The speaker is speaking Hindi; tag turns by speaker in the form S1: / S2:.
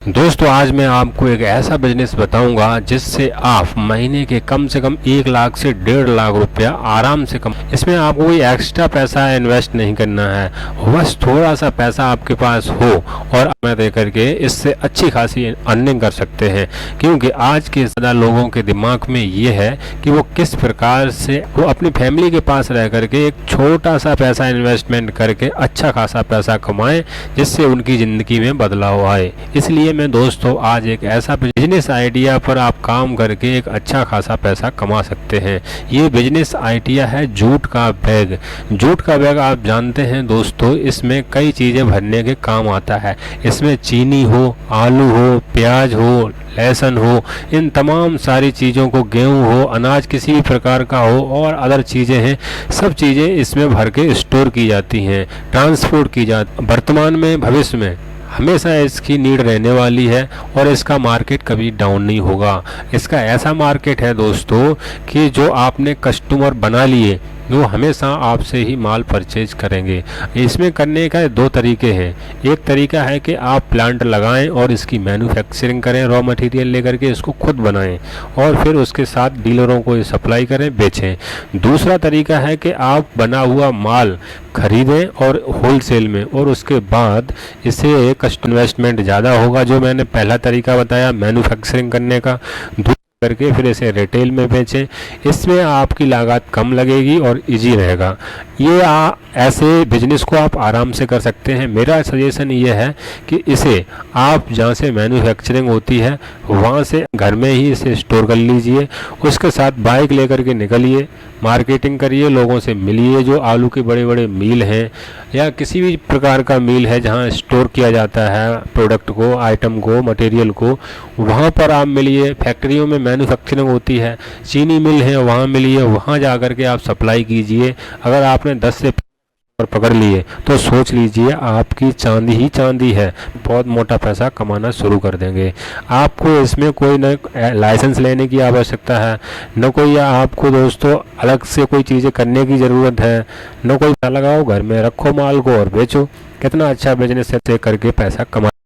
S1: दोस्तों आज मैं आपको एक ऐसा बिजनेस बताऊंगा जिससे आप महीने के कम से कम 1 लाख से 1.5 लाख रुपया आराम से कम। इसमें आपको कोई एक्स्ट्रा पैसा इन्वेस्ट नहीं करना है, बस थोड़ा सा पैसा आपके पास हो और मैं दे करके इससे अच्छी खासी अर्निंग कर सकते हैं। क्योंकि आज के ज़्यादा लोगों के दिमाग में ये है कि वो किस प्रकार से वो अपनी फैमिली के पास रह करके एक छोटा सा पैसा इन्वेस्टमेंट करके अच्छा खासा पैसा कमाएं, जिससे उनकी ज़िंदगी में बदलाव आए। इसलिए मैं दोस्तों आज एक ऐसा बिजनेस आइडिया पर आप काम करके एक अच्छा खासा पैसा कमा सकते हैं। ये बिजनेस आइडिया है जूट का बैग। जूट का बैग आप जानते हैं दोस्तों, इसमें कई चीज़ें भरने के काम आता है। इसमें चीनी हो, आलू हो, प्याज हो, लहसुन हो, इन तमाम सारी चीज़ों को, गेहूं हो, अनाज किसी भी प्रकार का हो और अदर चीज़ें हैं, सब चीज़ें इसमें भर के स्टोर की जाती हैं, ट्रांसपोर्ट की जाती। वर्तमान में, भविष्य में हमेशा इसकी नीड रहने वाली है और इसका मार्केट कभी डाउन नहीं होगा। इसका ऐसा मार्केट है दोस्तों कि जो आपने कस्टमर बना लिए वो हमेशा आपसे ही माल परचेज करेंगे। इसमें करने का दो तरीके हैं। एक तरीका है कि आप प्लांट लगाएं और इसकी मैन्युफैक्चरिंग करें, रॉ मटेरियल लेकर के इसको खुद बनाएं और फिर उसके साथ डीलरों को सप्लाई करें, बेचें। दूसरा तरीका है कि आप बना हुआ माल खरीदें और होलसेल में, और उसके बाद इसे इन्वेस्टमेंट ज़्यादा होगा, जो मैंने पहला तरीका बताया मैन्युफैक्चरिंग करने का, करके फिर इसे रिटेल में बेचें। इसमें आपकी लागत कम लगेगी और इजी रहेगा। ये ऐसे बिजनेस को आप आराम से कर सकते हैं। मेरा सजेशन ये है कि इसे आप जहाँ से मैन्युफैक्चरिंग होती है वहाँ से घर में ही इसे स्टोर कर लीजिए। उसके साथ बाइक लेकर के निकलिए, मार्केटिंग करिए, लोगों से मिलिए। जो आलू के बड़े बड़े मिल हैं या किसी भी प्रकार का मिल है जहाँ स्टोर किया जाता है प्रोडक्ट को, आइटम को, मटेरियल को, वहाँ पर आप मिलिए। फैक्ट्रियों में मैन्युफैक्चरिंग होती है, चीनी मिल है, वहाँ मिलिए, वहाँ जा कर के आप सप्लाई कीजिए। अगर आपने 10 से पकड़ लिए तो सोच लीजिए आपकी चांदी ही चांदी है, बहुत मोटा पैसा कमाना शुरू कर देंगे। आपको इसमें कोई न लाइसेंस लेने की आवश्यकता है, न कोई आपको दोस्तों अलग से कोई चीज़ें करने की ज़रूरत है, न कोई लगाओ, घर में रखो माल को और बेचो। कितना अच्छा बिजनेस है, करके पैसा कमा